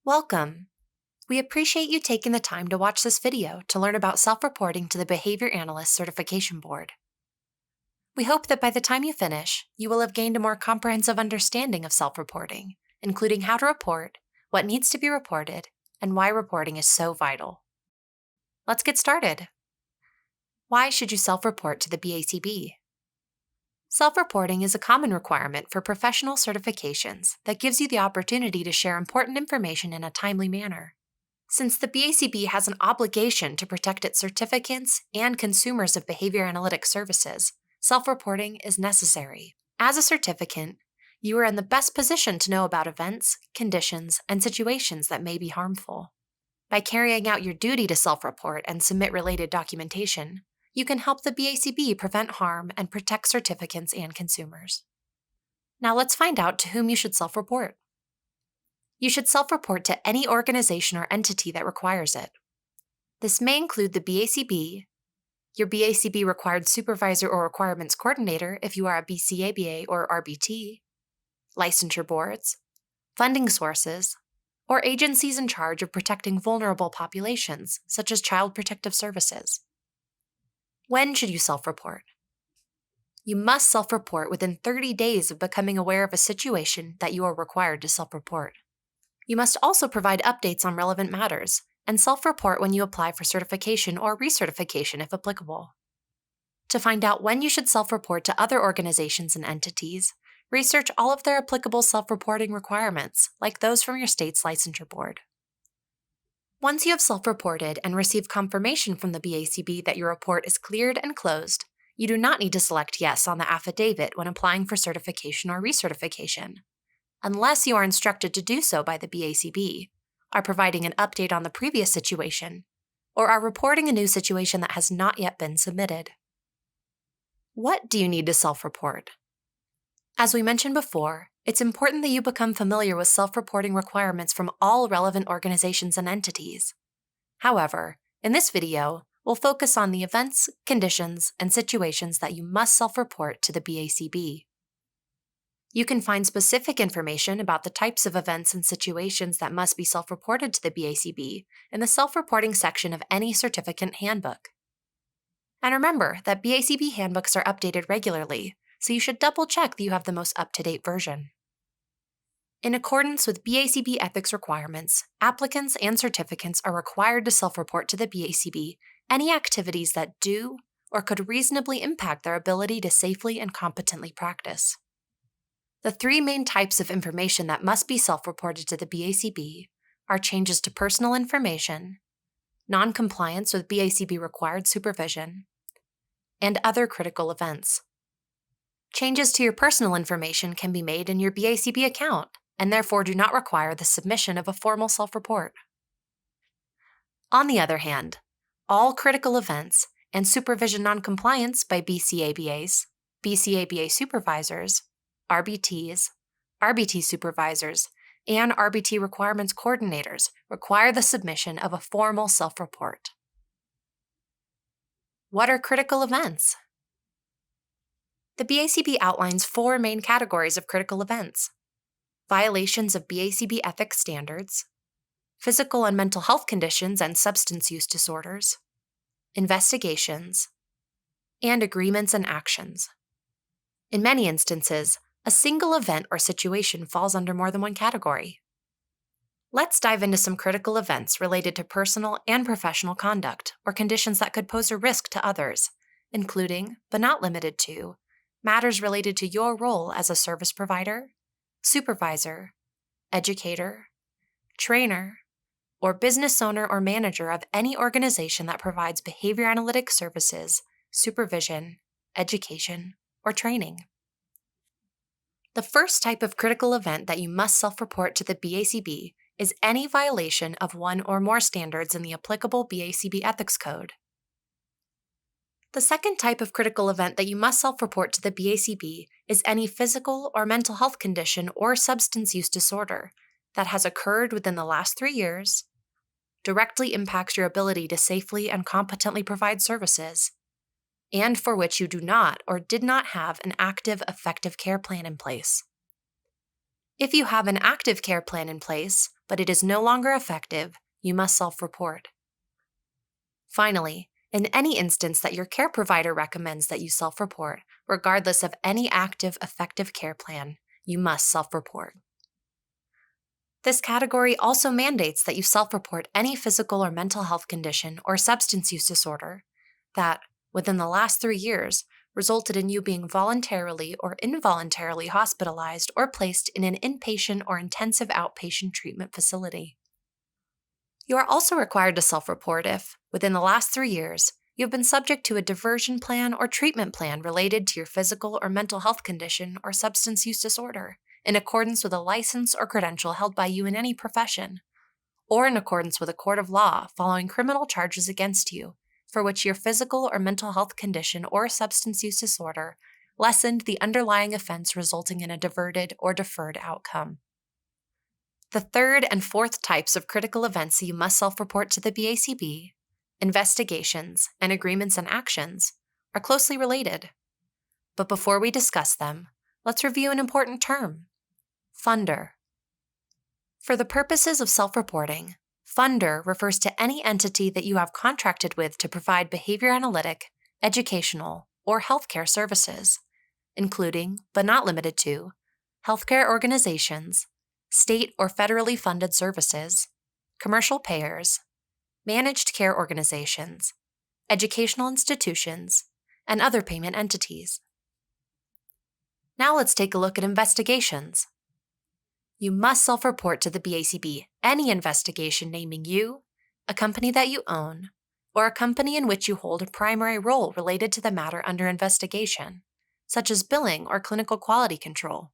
Welcome! We appreciate you taking the time to watch this video to learn about self-reporting to the Behavior Analyst Certification Board. We hope that by the time you finish, you will have gained a more comprehensive understanding of self-reporting, including how to report, what needs to be reported, and why reporting is so vital. Let's get started. Why should you self-report to the BACB? Self-reporting is a common requirement for professional certifications that gives you the opportunity to share important information in a timely manner. Since the BACB has an obligation to protect its certificants and consumers of behavior analytics services, self-reporting is necessary. As a certificant, you are in the best position to know about events, conditions, and situations that may be harmful. By carrying out your duty to self-report and submit related documentation, you can help the BACB prevent harm and protect certificants and consumers. Now let's find out to whom you should self-report. You should self-report to any organization or entity that requires it. This may include the BACB, your BACB required supervisor or requirements coordinator if you are a BCABA or RBT, licensure boards, funding sources, or agencies in charge of protecting vulnerable populations, such as Child Protective Services. When should you self-report? You must self-report within 30 days of becoming aware of a situation that you are required to self-report. You must also provide updates on relevant matters, and self-report when you apply for certification or recertification if applicable. To find out when you should self-report to other organizations and entities, research all of their applicable self-reporting requirements, like those from your state's licensure board. Once you have self-reported and received confirmation from the BACB that your report is cleared and closed, you do not need to select yes on the affidavit when applying for certification or recertification, unless you are instructed to do so by the BACB, are providing an update on the previous situation, or are reporting a new situation that has not yet been submitted. What do you need to self-report? As we mentioned before, it's important that you become familiar with self-reporting requirements from all relevant organizations and entities. However, in this video, we'll focus on the events, conditions, and situations that you must self-report to the BACB. You can find specific information about the types of events and situations that must be self-reported to the BACB in the self-reporting section of any certificant handbook. And remember that BACB handbooks are updated regularly, so you should double-check that you have the most up-to-date version. In accordance with BACB ethics requirements, applicants and certificants are required to self-report to the BACB any activities that do or could reasonably impact their ability to safely and competently practice. The three main types of information that must be self-reported to the BACB are changes to personal information, non-compliance with BACB-required supervision, and other critical events. Changes to your personal information can be made in your BACB account and therefore do not require the submission of a formal self-report. On the other hand, all critical events and supervision non-compliance by BCABAs, BCABA supervisors, RBTs, RBT supervisors, and RBT requirements coordinators require the submission of a formal self-report. What are critical events? The BACB outlines four main categories of critical events: violations of BACB ethics standards, physical and mental health conditions and substance use disorders, investigations, and agreements and actions. In many instances, a single event or situation falls under more than one category. Let's dive into some critical events related to personal and professional conduct or conditions that could pose a risk to others, including, but not limited to, matters related to your role as a service provider, supervisor, educator, trainer, or business owner or manager of any organization that provides behavior analytics services, supervision, education, or training. The first type of critical event that you must self-report to the BACB is any violation of one or more standards in the applicable BACB Ethics Code. The second type of critical event that you must self-report to the BACB is any physical or mental health condition or substance use disorder that has occurred within the last 3 years, directly impacts your ability to safely and competently provide services, and for which you do not or did not have an active, effective care plan in place. If you have an active care plan in place, but it is no longer effective, you must self-report. Finally, in any instance that your care provider recommends that you self-report, regardless of any active, effective care plan, you must self-report. This category also mandates that you self-report any physical or mental health condition or substance use disorder that, within the last 3 years, resulted in you being voluntarily or involuntarily hospitalized or placed in an inpatient or intensive outpatient treatment facility. You are also required to self-report if, within the last 3 years, you have been subject to a diversion plan or treatment plan related to your physical or mental health condition or substance use disorder, in accordance with a license or credential held by you in any profession, or in accordance with a court of law following criminal charges against you, for which your physical or mental health condition or substance use disorder lessened the underlying offense resulting in a diverted or deferred outcome. The third and fourth types of critical events you must self-report to the BACB, investigations, and agreements and actions, are closely related. But before we discuss them, let's review an important term: funder. For the purposes of self-reporting, funder refers to any entity that you have contracted with to provide behavior analytic, educational, or healthcare services, including, but not limited to, healthcare organizations, state or federally funded services, commercial payers, managed care organizations, educational institutions, and other payment entities. Now let's take a look at investigations. You must self-report to the BACB any investigation naming you, a company that you own, or a company in which you hold a primary role related to the matter under investigation, such as billing or clinical quality control.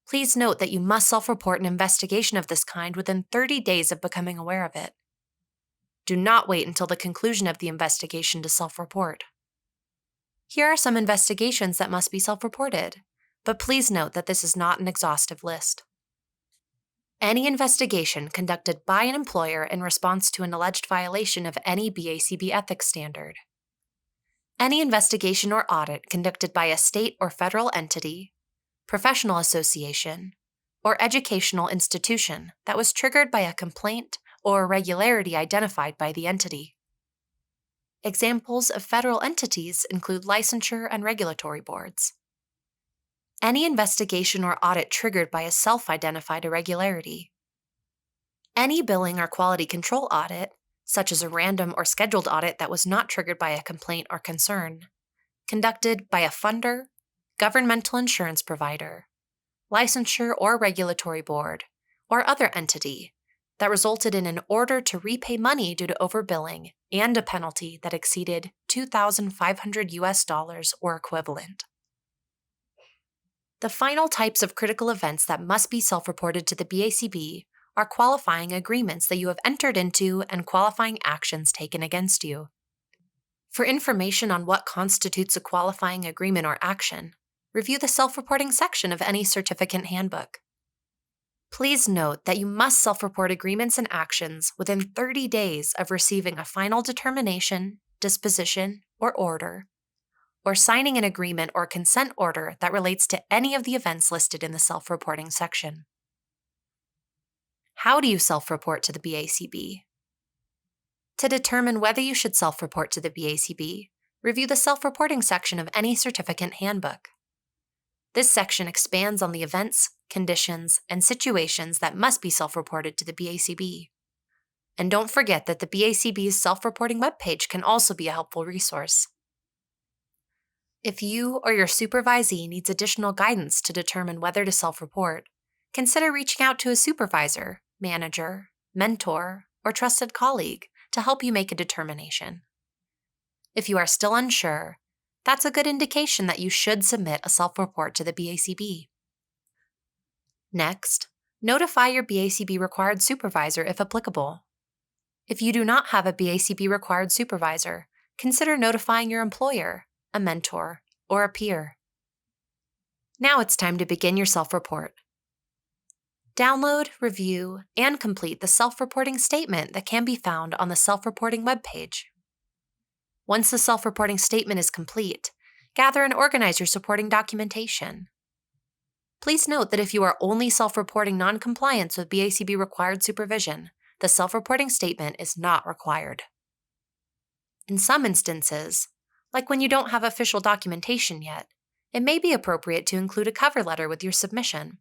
Please note that you must self-report an investigation of this kind within 30 days of becoming aware of it. Do not wait until the conclusion of the investigation to self-report. Here are some investigations that must be self-reported, but please note that this is not an exhaustive list. Any investigation conducted by an employer in response to an alleged violation of any BACB ethics standard. Any investigation or audit conducted by a state or federal entity, professional association, or educational institution that was triggered by a complaint or irregularity identified by the entity. Examples of federal entities include licensure and regulatory boards. Any investigation or audit triggered by a self-identified irregularity. Any billing or quality control audit, such as a random or scheduled audit that was not triggered by a complaint or concern, conducted by a funder, governmental insurance provider, licensure or regulatory board, or other entity that resulted in an order to repay money due to overbilling and a penalty that exceeded $2,500 or equivalent. The final types of critical events that must be self-reported to the BACB are qualifying agreements that you have entered into and qualifying actions taken against you. For information on what constitutes a qualifying agreement or action, review the self-reporting section of any certificate handbook. Please note that you must self-report agreements and actions within 30 days of receiving a final determination, disposition, or order, or signing an agreement or consent order that relates to any of the events listed in the self-reporting section. How do you self-report to the BACB? To determine whether you should self-report to the BACB, review the self-reporting section of any certificate handbook. This section expands on the events, conditions, and situations that must be self-reported to the BACB. And don't forget that the BACB's self-reporting webpage can also be a helpful resource. If you or your supervisee needs additional guidance to determine whether to self-report, consider reaching out to a supervisor, manager, mentor, or trusted colleague to help you make a determination. If you are still unsure, that's a good indication that you should submit a self-report to the BACB. Next, notify your BACB-required supervisor if applicable. If you do not have a BACB-required supervisor, consider notifying your employer, a mentor, or a peer. Now it's time to begin your self-report. Download, review, and complete the self-reporting statement that can be found on the self-reporting webpage. Once the self-reporting statement is complete, gather and organize your supporting documentation. Please note that if you are only self-reporting non-compliance with BACB required supervision, the self-reporting statement is not required. In some instances, like when you don't have official documentation yet, it may be appropriate to include a cover letter with your submission.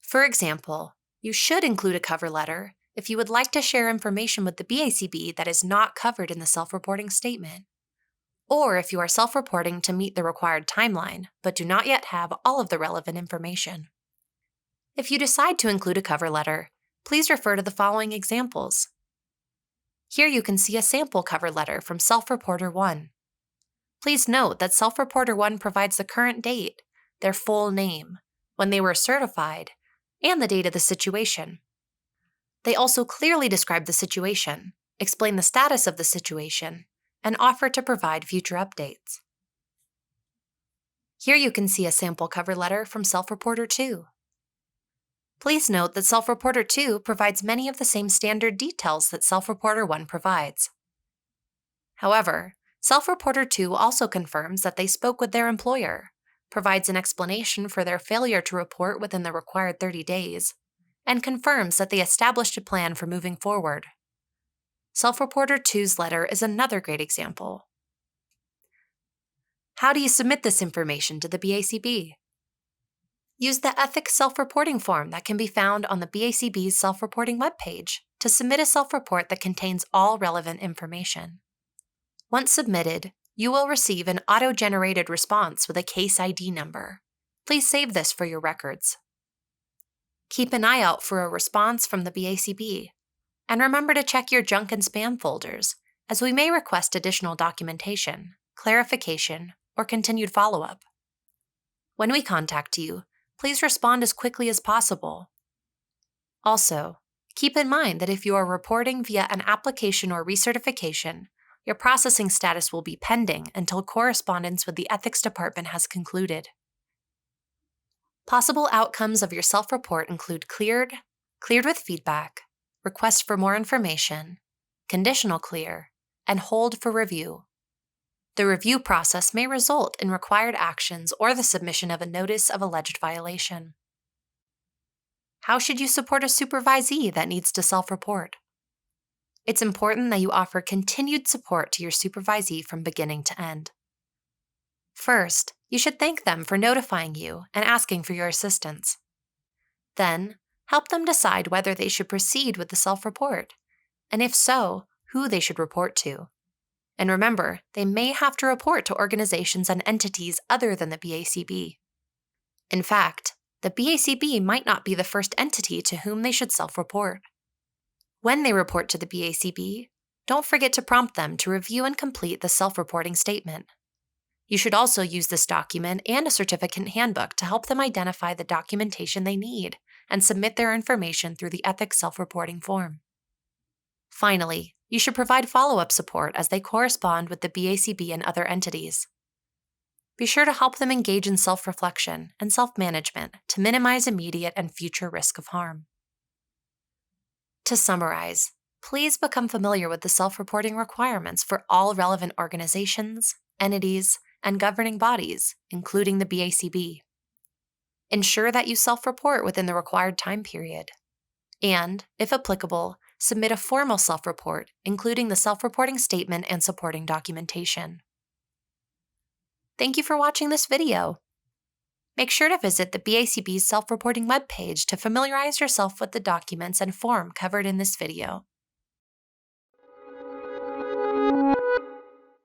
For example, you should include a cover letter if you would like to share information with the BACB that is not covered in the self-reporting statement, or if you are self-reporting to meet the required timeline but do not yet have all of the relevant information. If you decide to include a cover letter, please refer to the following examples. Here you can see a sample cover letter from Self-Reporter 1. Please note that Self-Reporter 1 provides the current date, their full name, when they were certified, and the date of the situation. They also clearly describe the situation, explain the status of the situation, and offer to provide future updates. Here you can see a sample cover letter from Self-Reporter 2. Please note that Self-Reporter 2 provides many of the same standard details that Self-Reporter 1 provides. However, Self-Reporter 2 also confirms that they spoke with their employer, provides an explanation for their failure to report within the required 30 days, and confirms that they established a plan for moving forward. Self-Reporter 2's letter is another great example. How do you submit this information to the BACB? Use the Ethics Self-Reporting form that can be found on the BACB's self-reporting webpage to submit a self-report that contains all relevant information. Once submitted, you will receive an auto-generated response with a case ID number. Please save this for your records. Keep an eye out for a response from the BACB, and remember to check your junk and spam folders, as we may request additional documentation, clarification, or continued follow-up. When we contact you, please respond as quickly as possible. Also, keep in mind that if you are reporting via an application or recertification, your processing status will be pending until correspondence with the Ethics Department has concluded. Possible outcomes of your self-report include cleared with feedback, request for more information, conditional clear, and hold for review. The review process may result in required actions or the submission of a notice of alleged violation. How should you support a supervisee that needs to self-report? It's important that you offer continued support to your supervisee from beginning to end. First, you should thank them for notifying you and asking for your assistance. Then, help them decide whether they should proceed with the self-report, and if so, who they should report to. And remember, they may have to report to organizations and entities other than the BACB. In fact, the BACB might not be the first entity to whom they should self-report. When they report to the BACB, don't forget to prompt them to review and complete the self-reporting statement. You should also use this document and a certificate handbook to help them identify the documentation they need and submit their information through the Ethics Self-Reporting form. Finally, you should provide follow-up support as they correspond with the BACB and other entities. Be sure to help them engage in self-reflection and self-management to minimize immediate and future risk of harm. To summarize, please become familiar with the self-reporting requirements for all relevant organizations, entities, and governing bodies, including the BACB. Ensure that you self-report within the required time period. And, if applicable, submit a formal self-report, including the self-reporting statement and supporting documentation. Thank you for watching this video. Make sure to visit the BACB's self-reporting webpage to familiarize yourself with the documents and form covered in this video.